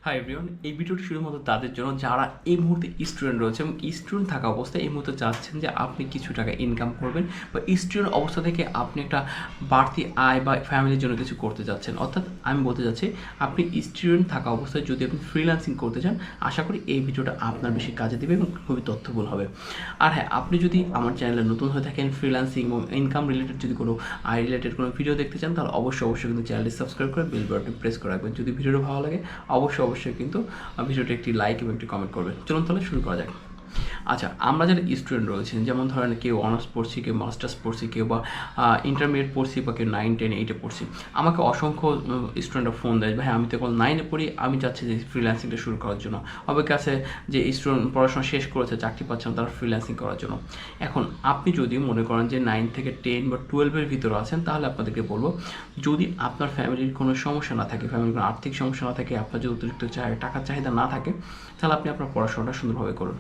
Hi everyone, এই ভিডিওটি শুধুমাত্র তাদের জন্য যারা এই মুহূর্তে স্টুডেন্ট রয়েছে এবং স্টুডেন্ট থাকা অবস্থায় এই মুহূর্তে চাচ্ছেন যে আপনি কিছু টাকা ইনকাম করবেন বা স্টুডেন্ট অবস্থা থেকে আপনি একটা বাড়তি আয় বা ফ্যামিলির জন্য কিছু করতে যাচ্ছেন। অর্থাৎ আমি বলতে চাচ্ছি আপনি স্টুডেন্ট থাকা অবস্থায় যদি আপনি ফ্রিল্যান্সিং করতে চান, আশা করি এই ভিডিওটা আপনার বেশি কাজে দেবে এবং খুবই তথ্যবহুল হবে। আর হ্যাঁ, আপনি যদি আমার চ্যানেলে নতুন হয়ে থাকেন, ফ্রিল্যান্সিং এবং ইনকাম রিলেটেড যদি কোনো আয় রিলেটেড কোনো ভিডিও দেখতে চান, তাহলে অবশ্যই কিন্তু চ্যানেলটি সাবস্ক্রাইব করে বেল বাটন প্রেস করে রাখবেন। যদি ভিডিওটা ভালো লাগে অবশ্যই কিন্তু ভিডিওটি একটি লাইক এবং একটি কমেন্ট করবেন। চলুন তাহলে শুরু করা যাক। আচ্ছা, আমরা যারা স্টুডেন্ট রয়েছেন, যেমন ধরেন কেউ অনার্স পড়ছি, কেউ মাস্টার্স পড়ছি, কেউ বা ইন্টারমিডিয়েট পড়ছি, বা কেউ 9, 10, 8 পড়ছি। আমাকে অসংখ্য স্টুডেন্টরা ফোন দেয়, ভাই আমি তো এখন 9 পড়ি, আমি চাচ্ছি যে ফ্রিল্যান্সিংটা শুরু করার জন্য। অনেকে আছে যে স্টুডেন্ট পড়াশোনা শেষ করেছে, চাকরি পাচ্ছে না, তারা ফ্রিল্যান্সিং করার জন্য। এখন আপনি যদি মনে করেন যে 9 থেকে 10 বা 12-এর ভিতরে আছেন, তাহলে আপনাদেরকে বলবো, যদি আপনার ফ্যামিলির কোনো সমস্যা না থাকে, ফ্যামিলির কোনো আর্থিক সমস্যা না থাকে, আপনার যদি অতিরিক্ত টাকার চাহিদা না থাকে, তাহলে আপনি আপনার পড়াশোনাটা সুন্দরভাবে করুন।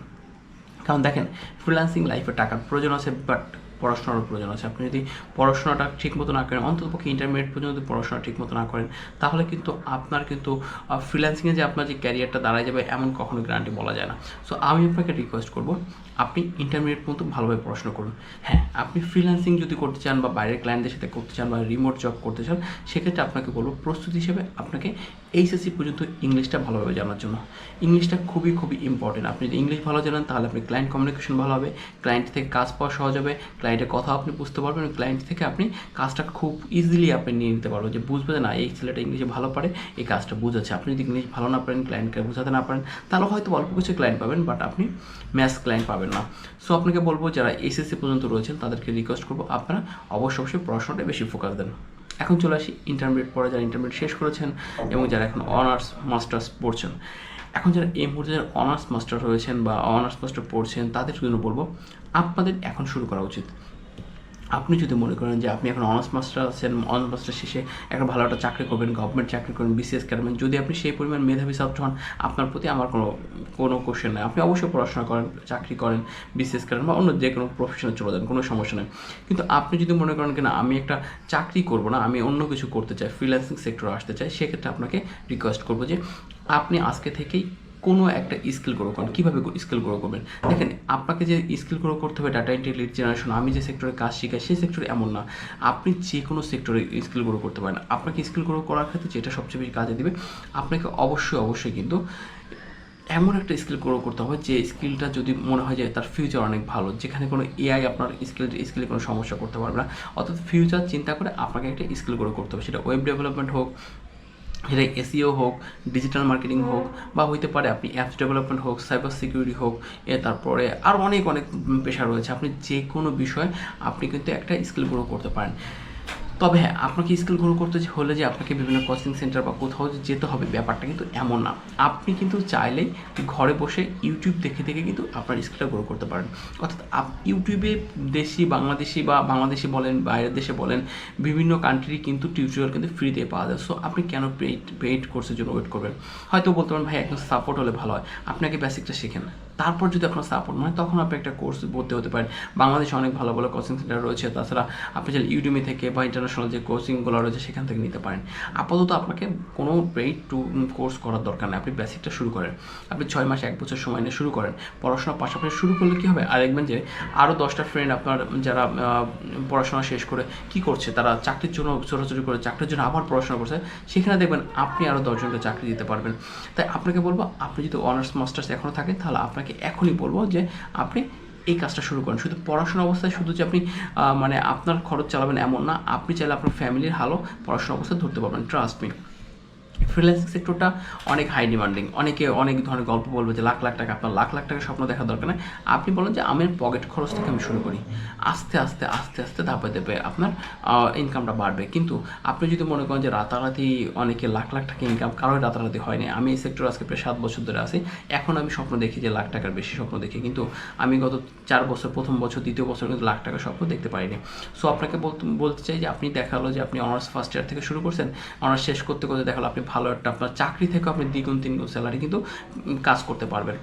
কারণ দেখেন, ফ্রিল্যান্সিং লাইফে টাকার প্রয়োজন আছে, বাট পড়াশোনারও প্রয়োজন আছে। আপনি যদি পড়াশোনাটা ঠিকমতো না করেন, অন্ততপক্ষে ইন্টারমিডিয়েট পর্যন্ত যদি পড়াশোনা ঠিকমতো না করেন, তাহলে কিন্তু আপনার কিন্তু ফ্রিল্যান্সিংয়ে যে আপনার যে ক্যারিয়ারটা দাঁড়ায় যাবে, এমন কখনো গ্যারান্টি বলা যায় না। সো আমি আপনাকে রিকোয়েস্ট করবো, আপনি ইন্টারমিডিয়েট পর্যন্ত ভালোভাবে পড়াশোনা করুন। হ্যাঁ, আপনি ফ্রিল্যান্সিং যদি করতে চান বা বাইরের ক্লায়েন্টদের সাথে করতে চান বা রিমোট জব করতে চান, সেক্ষেত্রে আপনাকে বলবো প্রস্তুতি হিসেবে আপনাকে এইচএসসি পর্যন্ত ইংলিশটা ভালোভাবে জানার জন্য। ইংলিশটা খুবই ইম্পর্টেন্ট। আপনি যদি ইংলিশ ভালো জানেন, তাহলে আপনি ক্লায়েন্ট কমিউনিকেশন ভালো হবে, ক্লায়েন্ট থেকে কাজ পাওয়া সহজ হবে, ক্লায়েন্টের কথা আপনি বুঝতে পারবেন, ক্লায়েন্ট থেকে আপনি কাজটা খুব ইজিলি আপনি নিয়ে নিতে পারবেন, যে বুঝবে না এই ছেলেটা ইংলিশে ভালো পারে, এই কাজটা বুঝেছে। আপনি যদি ইংলিশ ভালো না পারেন, ক্লায়েন্টকে বোঝাতে না পারেন, তাহলে হয়তো অল্প কিছু ক্লায়েন্ট পাবেন, বাট আপনি ম্যাস ক্লায়েন্ট পাবেন না। সো আপনাকে বলবো, যারা এসএসসি পর্যন্ত রয়েছেন তাদেরকে রিকোয়েস্ট করবো আপনারা অবশ্যই পড়াশোনাটা বেশি ফোকাস দেন। এখন চলে আসি ইন্টারমিডিয়েট পরে, যারা ইন্টারমিডিয়েট শেষ করেছেন এবং যারা এখন অনার্স মাস্টার্স পড়ছেন। এখন যারা এই মুহূর্তে যারা অনার্স মাস্টার রয়েছেন বা অনার্স মাস্টার পড়ছেন, তাদের জন্য বলবো আপনাদের এখন শুরু করা উচিত। আপনি যদি মনে করেন যে আপনি এখন অনার্স মাস্টার আছেন, অনার্স মাস্টার শেষে একটা ভালো একটা চাকরি করবেন, গভর্নমেন্ট চাকরি করবেন, বিসিএস করবেন, যদি আপনি সেই পরিমাণ মেধাবী ছাত্র হন, আপনার প্রতি আমার কোনো কোশ্চেন নেই। আপনি অবশ্যই পড়াশোনা করেন, চাকরি করেন, বিসিএস করেন বা অন্য যে কোনো প্রফেশনে চলে যান, কোনো সমস্যা নেই। কিন্তু আপনি যদি মনে করেন কিনা আমি একটা চাকরি করব না, আমি অন্য কিছু করতে চাই, ফ্রিল্যান্সিং সেক্টরে আসতে চাই, সেক্ষেত্রে আপনাকে রিকোয়েস্ট করবো যে আপনি আজকে থেকেই কোনো একটা স্কিল গ্রো করেন। কীভাবে স্কিল গ্রো করবেন? দেখেন, আপনাকে যে স্কিল গ্রো করতে হবে, ডাটা এন্ট্রি, লিড জেনারেশন, আমি যে সেক্টরে কাজ শিখাই সেই সেক্টরে এমন না। আপনি যে কোনো সেক্টরে স্কিল গ্রো করতে পারেন। আপনাকে স্কিল গ্রো করার ক্ষেত্রে যেটা সবচেয়ে বেশি কাজে দেবে, আপনাকে অবশ্যই কিন্তু এমন একটা স্কিল গ্রো করতে হবে যে স্কিলটা যদি মনে হয় যে তার ফিউচার অনেক ভালো, যেখানে কোনো এআই আপনার স্কিলে কোনো সমস্যা করতে পারবে না। অর্থাৎ ফিউচার চিন্তা করে আপনাকে একটা স্কিল গ্রো করতে হবে। সেটা ওয়েব ডেভেলপমেন্ট হোক, সেটা এসইও হোক, ডিজিটাল মার্কেটিং হোক, বা হইতে পারে আপনি অ্যাপস ডেভেলপমেন্ট হোক, সাইবার সিকিউরিটি হোক, তারপরে আরও অনেক পেশা রয়েছে। আপনি যে কোনো বিষয়ে আপনি কিন্তু একটা স্কিল গ্রো করতে পারেন। তবে হ্যাঁ, আপনাকে স্কিল গ্রো করতে হলে যে আপনাকে বিভিন্ন কোচিং সেন্টার বা কোথাও যে যেতে হবে, ব্যাপারটা কিন্তু এমন না। আপনি কিন্তু চাইলেই ঘরে বসে ইউটিউব দেখে কিন্তু আপনার স্কিলটা গ্রো করতে পারেন। অর্থাৎ ইউটিউবে বাংলাদেশি বা বাংলাদেশি বলেন, বাইরের দেশে বলেন, বিভিন্ন কান্ট্রির কিন্তু টিউটোরিয়াল কিন্তু ফ্রিতে পাওয়া যায়। সো আপনি কেন পেইড কোর্সের জন্য ওয়েট করবেন? হয়তো বলতে পারেন, ভাই একদম সাপোর্ট হলে ভালো হয়। আপনাকে বেসিকটা শেখেন, তারপর যদি আপনার সাপোর্ট হয়, তখন আপনি একটা কোর্স ভর্তি হতে পারেন। বাংলাদেশে অনেক ভালো কোচিং সেন্টার রয়েছে। তাছাড়া আপনি চাইলে ইউডিমি থেকে বা ইন্টারন্যাশনাল যে কোচিংগুলো রয়েছে সেখান থেকে নিতে পারেন। আপাতত আপনাকে কোনো পেইড কোর্স করার দরকার নেই। আপনি বেসিকটা শুরু করেন, আপনি 6 মাস 1 বছর সময় নিয়ে শুরু করেন। পড়াশোনার পাশাপাশি শুরু করলে কী হবে, আর দেখবেন যে আরও 10টা ফ্রেন্ড আপনার যারা পড়াশোনা শেষ করে কী করছে, তারা চাকরির জন্য ছোটাছুটি করে, চাকরির জন্য আবার পড়াশোনা করছে, সেখানে দেখবেন আপনি আরও 10 জনকে চাকরি দিতে পারবেন। তাই আপনাকে বলবো, আপনি যদি অনার্স মাস্টার্স এখনও থাকে, তাহলে আপনাকে এখনই বলবো যে আপনি এই কাজটা শুরু করেন। শুধু পড়াশোনা অবস্থায় শুধু যে আপনি মানে আপনার খরচ চালাবেন এমন না, আপনি চাইলে আপনার ফ্যামিলির হালও পড়াশোনা অবস্থায় ধরতে পারবেন। ট্রাস্ট মি, ফ্রিল্যান্সিং সেক্টরটা অনেক হাই ডিমান্ডিং। অনেকে অনেক ধরনের গল্প বলবে যে লাখ টাকা, আপনার লাখ টাকা স্বপ্ন দেখার দরকার নেই। আপনি বলেন যে আমি পকেট খরচ থেকে আমি শুরু করি, আস্তে আস্তে ধাপে আপনার ইনকামটা বাড়বে। কিন্তু আপনি যদি মনে করেন যে রাতারাতি অনেকে লাখ টাকা ইনকাম, কারোই রাতারাতি হয়নি। আমি এই সেক্টরে আজকে প্রায় 7 বছর ধরে আছি। এখন আমি স্বপ্ন দেখি যে লাখ টাকার বেশি স্বপ্ন দেখি, কিন্তু আমি গত 4 বছর, প্রথম বছর, দ্বিতীয় বছর কিন্তু লাখ টাকার স্বপ্ন দেখতে পারিনি। সো আপনাকে বলতে চাই যে আপনি দেখালো যে আপনি অনার্স ফার্স্ট ইয়ার থেকে শুরু করছেন, অনার্স শেষ করতে দেখালো আপনি ভালো একটা আপনার চাকরি থেকে আপনি দ্বিগুণ 3 গুণ স্যালারি কিন্তু কাজ করতে পারবেন।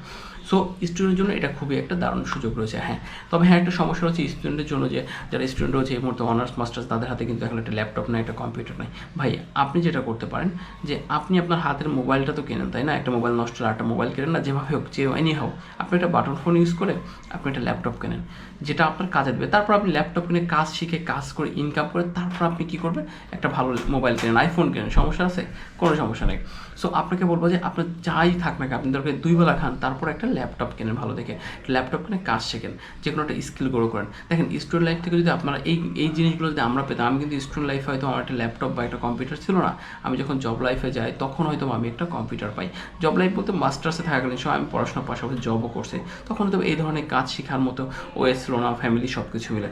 সো স্টুডেন্টের জন্য এটা খুবই একটা দারুণ সুযোগ রয়েছে। হ্যাঁ, তবে হ্যাঁ, একটা সমস্যা হচ্ছে স্টুডেন্টের জন্য যে যারা স্টুডেন্ট রয়েছে এই মুহূর্তে অনার্স মাস্টার্স তাদের হাতে কিন্তু এখন একটা ল্যাপটপ নেই, একটা কম্পিউটার নেই। ভাই আপনি যেটা করতে পারেন যে আপনি আপনার হাতের মোবাইলটা তো কেনেন, তাই না? একটা মোবাইল নষ্ট হলে একটা মোবাইল কেনেন না, যেভাবে হোক যে এনি হোক আপনি একটা বাটন ফোন ইউজ করে আপনি একটা ল্যাপটপ কেনেন যেটা আপনার কাজে দেবে। তারপর আপনি ল্যাপটপ কিনে কাজ শিখে কাজ করে ইনকাম করে তারপর আপনি কী করবেন, একটা ভালো মোবাইল কেনেন, আইফোন কেনেন, সমস্যা আছে? কোনো সমস্যা নেই। সো আপনাকে বলবো যে আপনার যাই থাক না আপনি দরকার 2 বেলা খান, তারপর একটা ল্যাপটপ কেনেন ভালো দেখে, ল্যাপটপ কিনে কাজ শেখেন, যে কোনো একটা স্কিল গ্রো করেন। দেখেন স্টুডেন্ট লাইফ থেকে যদি আপনারা এই জিনিসগুলো যদি আমরা পেতাম, আমি কিন্তু স্টুডেন্ট লাইফে হয়তো আমার একটা ল্যাপটপ বা একটা কম্পিউটার ছিল না, আমি যখন জব লাইফে যাই তখন হয়তো আমি একটা কম্পিউটার পাই। জব লাইফ বলতে মাস্টার্সে থাকাকালীন সময় আমি পড়াশোনার পাশাপাশি জবও করছি, তখন হয়তো এই ধরনের কাজ শেখার মতো ওয়ে ছিল না, ফ্যামিলি সব কিছু মিলে।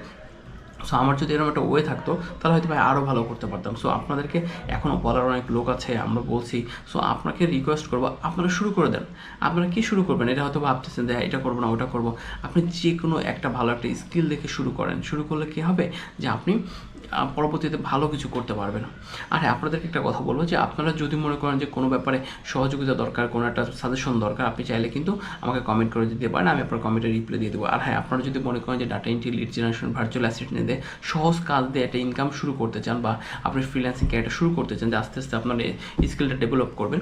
সো আমার যদি এরকম একটা ওয়ে থাকতো তাহলে হয়তো ভাই আরও ভালো করতে পারতাম। সো আপনাদেরকে এখনও বলার অনেক লোক আছে, আমরা বলছি। সো আপনাকে রিকোয়েস্ট করবো আপনারা শুরু করে দেন। আপনারা কি শুরু করবেন, এটা হয়তো ভাবতেছেন যে এটা করবো না ওটা করবো, আপনি যে কোনো একটা ভালো একটা স্কিল দেখে শুরু করেন। শুরু করলে কী হবে যে আপনি পরবর্তীতে ভালো কিছু করতে পারবেন। আর হ্যাঁ, আপনাদেরকে একটা কথা বলবো যে আপনারা যদি মনে করেন যে কোনো ব্যাপারে সহযোগিতা দরকার, কোনো একটা সাজেশন দরকার, আপনি চাইলে কিন্তু আমাকে কমেন্ট করে দিতে পারেন, আমি আপনার কমেন্টে রিপ্লাই দিয়ে দেবো। আর হ্যাঁ, আপনারা যদি মনে করেন যে data entry, lead generation, virtual assistant দিয়ে সহজ কাজ দিয়ে একটা ইনকাম শুরু করতে চান, বা আপনি ফ্রিল্যান্সিং ক্যারিয়ারটা শুরু করতে চান, যে আস্তে আস্তে আপনার স্কিলটা ডেভেলপ করবেন,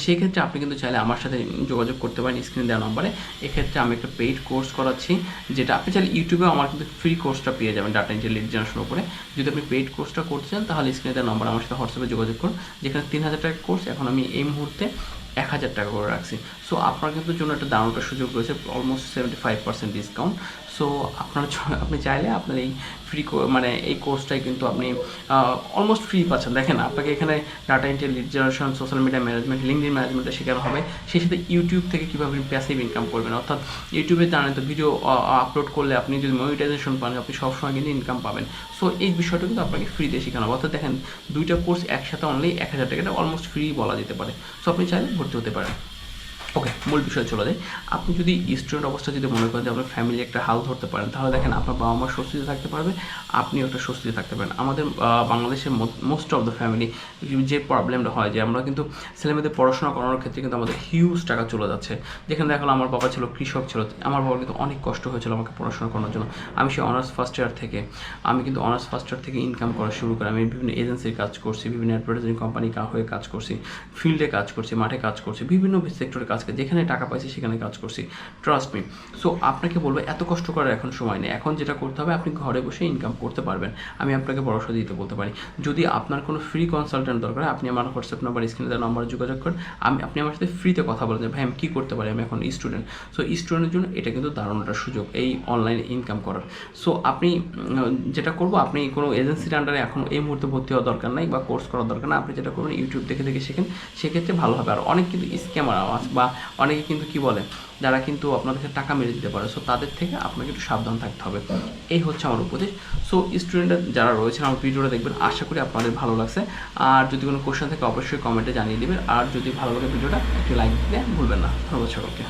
সেক্ষেত্রে আপনি কিন্তু চাইলে আমার সাথে যোগাযোগ করতে পারেন স্ক্রিনে দেওয়া নম্বরে। এক্ষেত্রে আমি একটা পেইড কোর্স করাচ্ছি, যেটা আপনি চাইলে ইউটিউবে আমার কিন্তু ফ্রি কোর্সটা পেয়ে যাবেন ডাটা এন্ট্রি, লিড জেনারেশনের উপরে। যদি আপনি পেইড কোর্সটা করতে চান তাহলে স্ক্রিনে দেওয়া নম্বর আমার সাথে হোয়াটসঅ্যাপে যোগাযোগ করুন। যেখানে 3000 টাকার কোর্স এখন আমি এই মুহূর্তে 1000 টাকা করে রাখছি। সো আপনার কিন্তু জন্য একটা দারুণ একটা সুযোগ রয়েছে, অলমোস্ট 75% ডিসকাউন্ট। সো আপনি চাইলে আপনার এই ফ্রি মানে এই কোর্সটাই কিন্তু আপনি অলমোস্ট ফ্রি পাচ্ছেন। দেখেন, আপনাকে এখানে data entry, lead generation, social media management, LinkedIn ম্যানেজমেন্টটা শেখানো হবে। সেই সাথে ইউটিউব থেকে কীভাবে প্যাসিভ ইনকাম করবেন, অর্থাৎ ইউটিউবে জানেন তো ভিডিও আপলোড করলে আপনি যদি মনিটাইজেশন পান আপনি সবসময় কিন্তু ইনকাম পাবেন। সো এই বিষয়টা কিন্তু আপনাকে ফ্রিতে শেখানো হবে। অর্থাৎ দেখেন, দুইটা কোর্স একসাথে অনলি 1000 টাকা, এটা অলমোস্ট ফ্রি বলা যেতে পারে। সো আপনি চাইলে ভর্তি হতে পারেন। ওকে, মূল বিষয়ে চলে যায়। আপনি যদি স্টুডেন্ট অবস্থা যদি মনে করেন যে আপনার ফ্যামিলি একটা হাল ধরতে পারেন, তাহলে দেখেন আপনার বাবা মা স্বস্তিতে থাকতে পারবে, আপনিও একটা স্বস্তিতে থাকতে পারেন। আমাদের বাংলাদেশের মোস্ট অফ দ্য ফ্যামিলি যে প্রবলেমটা হয় যে আমরা কিন্তু ছেলেমেয়েদের পড়াশোনা করানোর ক্ষেত্রে কিন্তু আমাদের হিউজ টাকা চলে যাচ্ছে। যেখানে দেখলাম আমার বাবা ছিল কৃষক ছিল, আমার বাবার কিন্তু অনেক কষ্ট হয়েছিল আমাকে পড়াশোনা করানোর জন্য। আমি সেই অনার্স ফার্স্ট ইয়ার থেকে ইনকাম করা শুরু করি। আমি বিভিন্ন এজেন্সির কাজ করছি, বিভিন্ন অ্যাডভার্টাইজিং কোম্পানি হয়ে কাজ করছি, ফিল্ডে কাজ করছি, মাঠে কাজ করছি, বিভিন্ন সেক্টরে কাজ করছি, যেখানে টাকা পাইছি সেখানে কাজ করছি, ট্রাস্ট মি। সো আপনাকে বলবো এত কষ্ট করার এখন সময় নেই। এখন যেটা করতে হবে, আপনি ঘরে বসে ইনকাম করতে পারবেন। আমি আপনাকে ভরসা দিতে বলতে পারি। যদি আপনার কোনো ফ্রি কনসালটেন্ট দরকার, আপনি আমার হোয়াটসঅ্যাপ নাম্বার, স্ক্রিনে দেওয়া নাম্বারে যোগাযোগ করেন। আপনি আমার সাথে ফ্রিতে কথা বলেন যে ভাই আমি কী করতে পারি, আমি এখন স্টুডেন্ট। সো স্টুডেন্টের জন্য এটা কিন্তু দারুণ একটা সুযোগ এই অনলাইনে ইনকাম করার। সো আপনি যেটা করবো, আপনি কোনো এজেন্সির আন্ডারে এখন এই মুহূর্তে ভর্তি হওয়ার দরকার নাই বা কোর্স করার দরকার না। আপনি যেটা করবেন ইউটিউব দেখে দেখে শেখেন, সেক্ষেত্রে ভালো হবে। আর অনেক কিন্তু স্ক্যামার আওয়াজ বা অনেকে কিন্তু কী বলে, যারা কিন্তু আপনাদেরকে টাকা মেরে দিতে পারে। সো তাদের থেকে আপনাকে একটু সাবধান থাকতে হবে। এই হচ্ছে আমার উপদেশ। সো স্টুডেন্টরা যারা রয়েছেন আমার ভিডিওটা দেখবেন, আশা করি আপনাদের ভালো লাগছে। আর যদি কোনো কোশ্চেন থাকে অবশ্যই কমেন্টে জানিয়ে দেবেন। আর যদি ভালো লাগে ভিডিওটা একটু লাইক দিতে ভুলবেন না। ধন্যবাদ সকলকে।